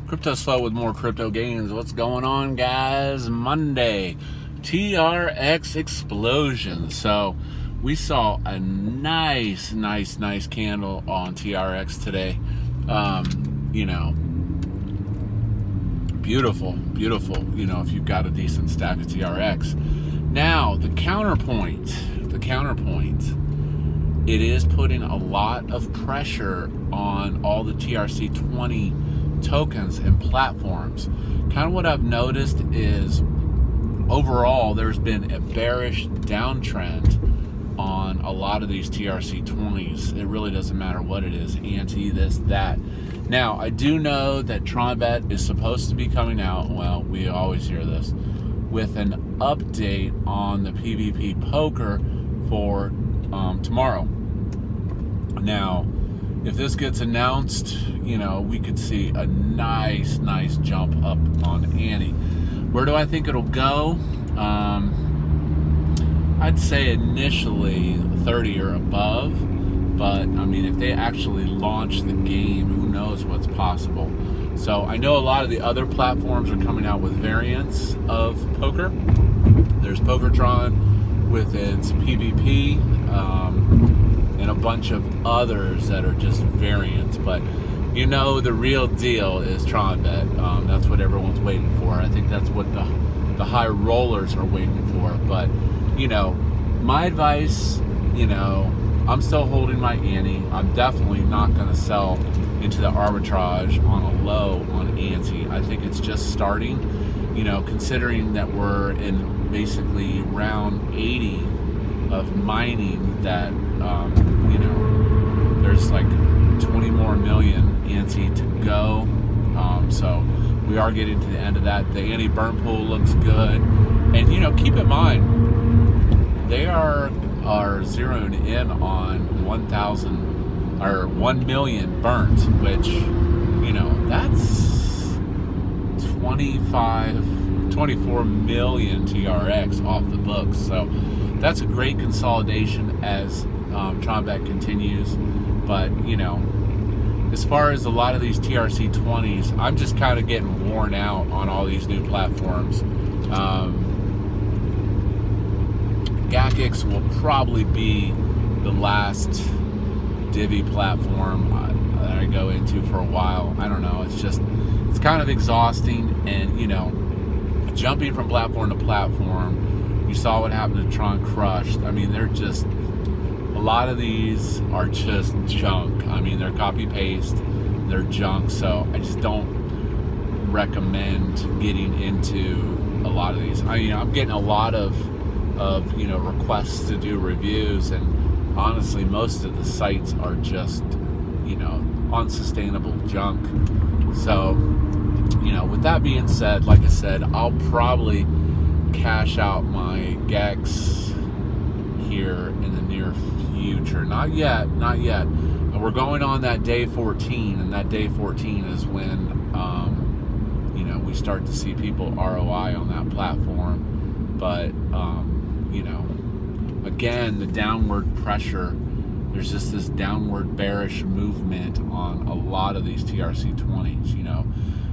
CryptoSLO with more crypto gains. What's going on, guys? Monday, TRX Explosion. So we saw a nice candle on TRX today. Beautiful. If you've got a decent stack of TRX. Now the counterpoint. It is putting a lot of pressure on all the TRC20 tokens and platforms. Kind of what I've noticed is overall there's been a bearish downtrend on a lot of these TRC20s. It really doesn't matter what it is, anti, this, that. Now, I do know that TronBet is supposed to be coming out, well, we always hear this, with an update on the PvP poker for tomorrow. Now, if this gets announced, we could see a nice jump up on ante. Where do I think it'll go? I'd say initially 30 or above, but if they actually launch the game, who knows what's possible. So I know a lot of the other platforms are coming out with variants of poker. There's Pokertron with its PvP, and a bunch of others that are just variants, but the real deal is TronBet. That's what everyone's waiting for. I think that's what the high rollers are waiting for. But my advice, I'm still holding my ante. I'm definitely not going to sell into the arbitrage on a low on ante. I think it's just starting, considering that we're in basically round 80 of mining, that there's like 20 more million ante to go. So we are getting to the end of that. The ante burn pool looks good, and keep in mind they are zeroing in on 1,000 or 1 million burnt, which that's 24 million TRX off the books. So that's a great consolidation as TronBet continues. But as far as a lot of these TRC20s, I'm just kind of getting worn out on all these new platforms. GACX will probably be the last divvy platform that I go into for a while. I don't know. It's kind of exhausting, and jumping from platform to platform. You saw what happened to Tron Crushed. They're just, a lot of these are just junk. They're copy paste, they're junk. So I just don't recommend getting into a lot of these. I'm getting a lot of requests to do reviews, and honestly, most of the sites are just unsustainable junk. So with that being said, like I said, I'll probably cash out my GEX here in the near future. Not yet. We're going on that day 14, and that day 14 is when we start to see people ROI on that platform. But again, the downward pressure, there's just this downward bearish movement on a lot of these TRC20s,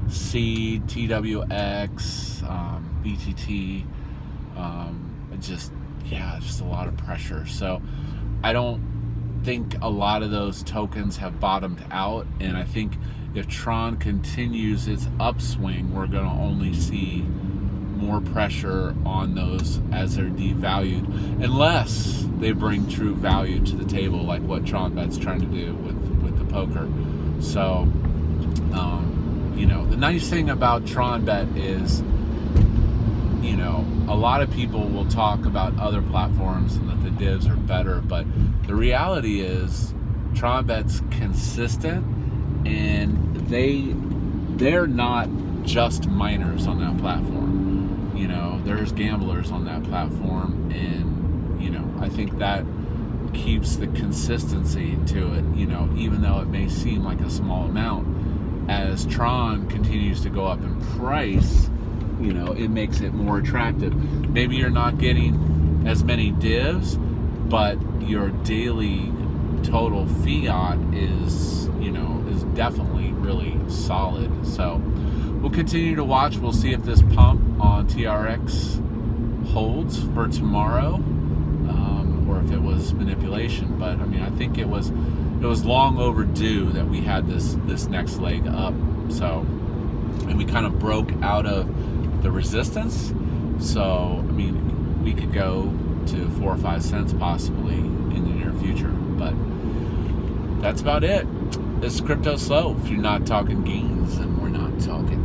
C, TWX, BTT, just a lot of pressure. So I don't think a lot of those tokens have bottomed out, and I think if Tron continues its upswing, we're going to only see more pressure on those as they're devalued, unless they bring true value to the table, like what TronBet's trying to do with the poker. So the nice thing about TronBet is a lot of people will talk about other platforms and that the divs are better, but the reality is TronBet's consistent, and they're not just miners on that platform. There's gamblers on that platform, and I think that keeps the consistency to it, even though it may seem like a small amount. As Tron continues to go up in price, it makes it more attractive. Maybe you're not getting as many divs, but your daily total fiat is, is definitely really solid. So we'll continue to watch. We'll see if this pump on TRX holds for tomorrow, or if it was manipulation. But I mean, I think it was long overdue that we had this next leg up. So, and we kind of broke out of the resistance. So I mean, we could go to 4 or 5 cents possibly in the near future. But that's about it. This is CryptoSLO. If you're not talking gains, then we're not talking